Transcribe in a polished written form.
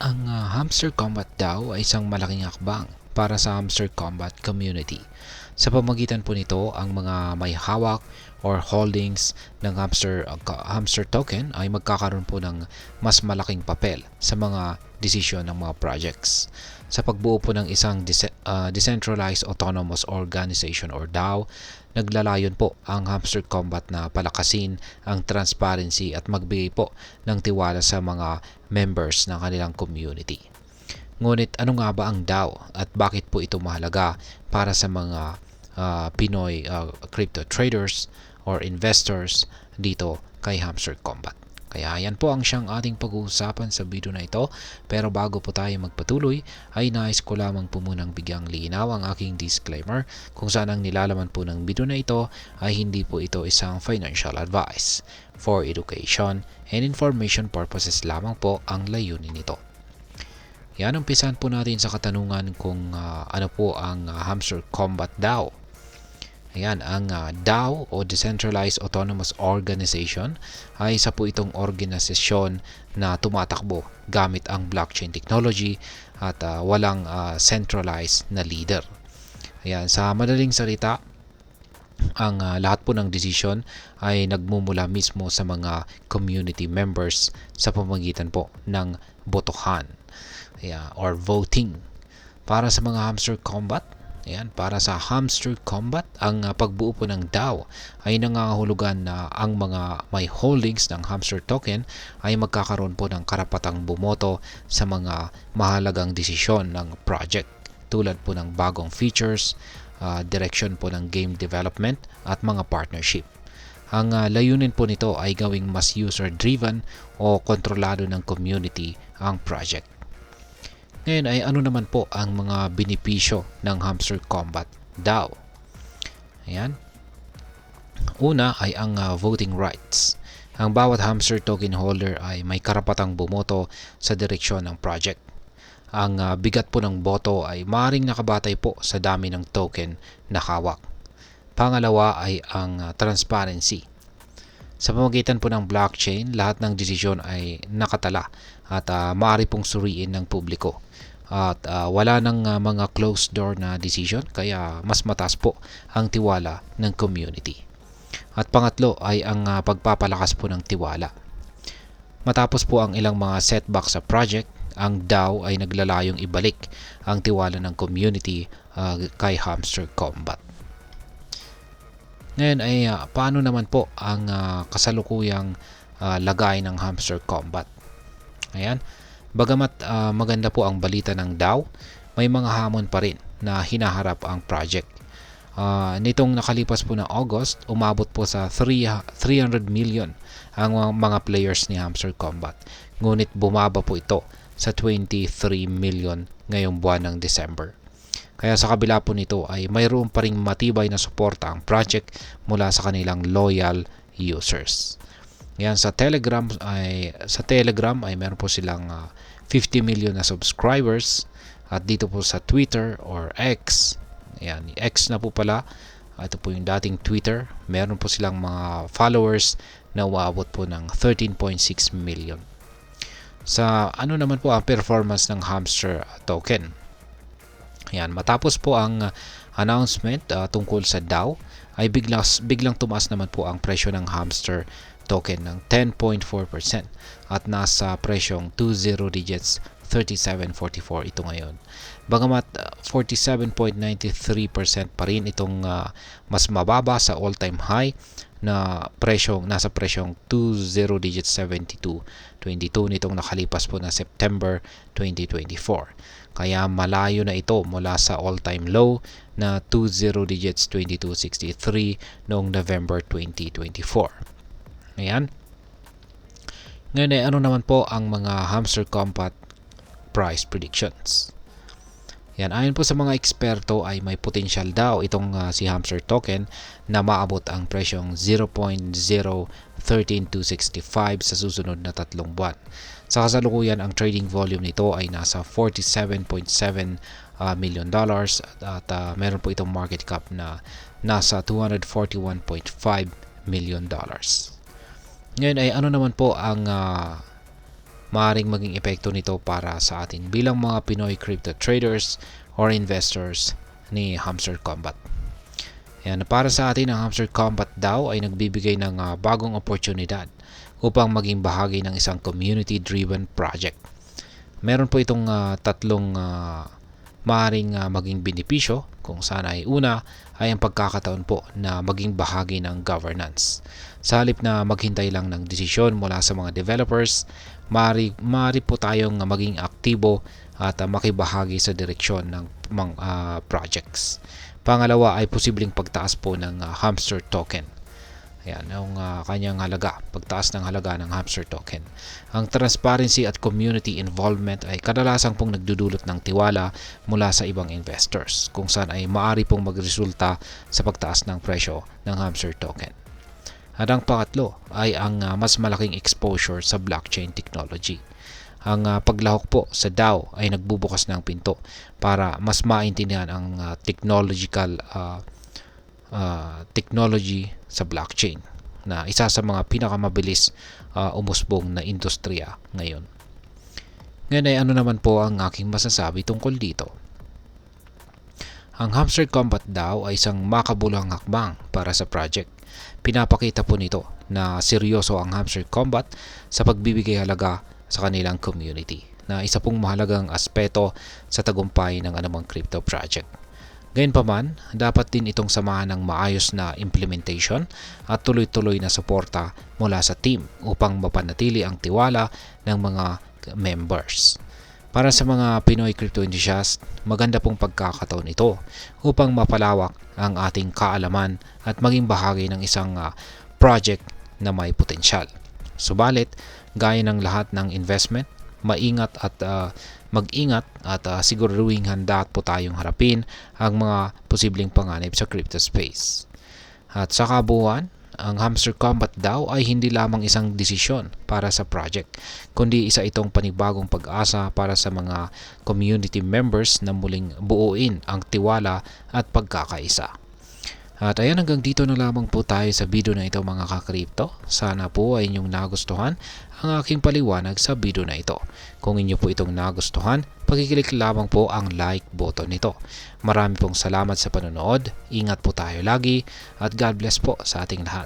Ang Hamster Combat DAO ay isang malaking hakbang para sa hamster combat community. Sa pamamagitan po nito, ang mga may hawak or holdings ng hamster token ay magkakaroon po ng mas malaking papel sa mga desisyon ng mga projects. Sa pagbuo po ng isang decentralized autonomous organization or DAO, naglalayon po ang hamster combat na palakasin ang transparency at magbigay po ng tiwala sa mga members ng kanilang community. Ngunit ano nga ba ang DAO at bakit po ito mahalaga para sa mga Pinoy crypto traders or investors dito kay Hamster Combat? Kaya yan po ang siyang ating pag-uusapan sa video na ito. Pero bago po tayo magpatuloy, ay nais ko lamang po munang bigyang linaw ang aking disclaimer kung saan ang nilalaman po ng video na ito ay hindi po ito isang financial advice. For education and information purposes lamang po ang layunin nito. Yan, umpisan po natin sa katanungan kung ano po ang Hamster Combat DAO. Ayan, ang DAO o Decentralized Autonomous Organization ay isa po itong organisasyon na tumatakbo gamit ang blockchain technology at walang centralized na leader. Ayan, sa madaling salita, ang lahat po ng desisyon ay nagmumula mismo sa mga community members sa pamamagitan po ng botohan or voting. Para sa mga Hamster Combat, para sa Hamster Combat, ang pagbuo po ng DAO ay nangangahulugan na ang mga may holdings ng hamster token ay magkakaroon po ng karapatang bumoto sa mga mahalagang desisyon ng project tulad po ng bagong features, direction po ng game development at mga partnership. Ang layunin po nito ay gawing mas user-driven o kontrolado ng community ang project. Ngayon ay ano naman po ang mga benepisyo ng Hamster Combat DAO? Ayan. Una ay ang voting rights. Ang bawat hamster token holder ay may karapatang bumoto sa direksyon ng project. Ang bigat po ng boto ay maaaring nakabatay po sa dami ng token na hawak. Pangalawa ay ang transparency. Sa pamamagitan po ng blockchain, lahat ng desisyon ay nakatala at maaari pong suriin ng publiko. At wala nang mga closed door na decision, kaya mas mataas po ang tiwala ng community. At pangatlo ay ang pagpapalakas po ng tiwala. Matapos po ang ilang mga setback sa project, ang DAO ay naglalayong ibalik ang tiwala ng community kay Hamster Combat. Ngayon ay paano naman po ang kasalukuyang lagay ng Hamster Combat? Ayan. Bagamat maganda po ang balita ng DAO, may mga hamon pa rin na hinaharap ang project. Nitong nakalipas po na August, umabot po sa 300 million ang mga players ni Hamster Combat. Ngunit bumaba po ito sa 23 million ngayong buwan ng December. Kaya sa kabila po nito ay mayroon pa ring matibay na suporta ang project mula sa kanilang loyal users. Yan, sa Telegram ay meron po silang 50 million na subscribers, at dito po sa Twitter or X, yan, X na po pala, ito po yung dating Twitter, meron po silang mga followers na umaabot po ng 13.6 million. Sa ano naman po ang performance ng hamster token? Yan, matapos po ang announcement tungkol sa DAO, ay biglang tumaas naman po ang presyo ng hamster token ng 10.4% at nasa presyong 20 digits 37.44 ito ngayon. Bagamat 47.93% pa rin itong mas mababa sa all-time high na nasa presyong 20 digits 72.22 nitong nakalipas po na September 2024. Kaya malayo na ito mula sa all-time low na 20 digits 22.63 noong November 2024. Ayan. Ngayon ay ano naman po ang mga Hamster Combat price predictions? Yan, ayon po sa mga eksperto ay may potential daw itong si Hamster token na maabot ang presyong 0.013265 sa susunod na 3 buwan. Sa kasalukuyan, ang trading volume nito ay nasa $47.7 million at meron po itong market cap na nasa $241.5 million. Ngayon ay ano naman po ang maaaring maging epekto nito para sa atin bilang mga Pinoy crypto traders or investors ni Hamster Combat. Yan, para sa atin, ang Hamster Combat daw ay nagbibigay ng bagong oportunidad upang maging bahagi ng isang community-driven project. Meron po itong tatlong maaaring maging benepisyo, kung saan ay una ay ang pagkakataon po na maging bahagi ng governance. Sa halip na maghintay lang ng desisyon mula sa mga developers, maaari po tayong maging aktibo at makibahagi sa direksyon ng mga projects. Pangalawa ay posibleng pagtaas po ng Hamster token. Ayan, yung kanyang halaga, pagtaas ng halaga ng Hamster token. Ang transparency at community involvement ay kadalasang pong nagdudulot ng tiwala mula sa ibang investors, kung saan ay maaari pong magresulta sa pagtaas ng presyo ng Hamster token. At ang pangatlo ay ang mas malaking exposure sa blockchain technology. Ang paglahok po sa DAO ay nagbubukas ng pinto para mas maintindihan ang technology sa blockchain, na isa sa mga pinakamabilis umusbong na industriya ngayon. Ngayon ay ano naman po ang aking masasabi tungkol dito. Ang Hamster Combat DAO ay isang makabuluhang hakbang para sa project. Pinapakita po nito na seryoso ang Hamster Combat sa pagbibigay halaga sa kanilang community, na isa pong mahalagang aspeto sa tagumpay ng anumang crypto project. Gayunpaman, dapat din itong samahan ng maayos na implementation at tuloy-tuloy na suporta mula sa team upang mapanatili ang tiwala ng mga members. Para sa mga Pinoy crypto enthusiast, maganda pong pagkakataon ito upang mapalawak ang ating kaalaman at maging bahagi ng isang project na may potensyal. Subalit, gaya ng lahat ng investment, mag-ingat at siguraduhin handa po tayong harapin ang mga posibleng panganib sa crypto space. At sa kabuuan, ang Hamster Combat daw ay hindi lamang isang desisyon para sa project, kundi isa itong panibagong pag-asa para sa mga community members na muling buuin ang tiwala at pagkakaisa. At ayan, hanggang dito na lamang po tayo sa video na ito mga ka-crypto. Sana po ay inyong nagustuhan ang aking paliwanag sa video na ito. Kung inyo po itong nagustuhan, pagkiklik lamang po ang like button nito. Marami pong salamat sa panonood. Ingat po tayo lagi at God bless po sa ating lahat.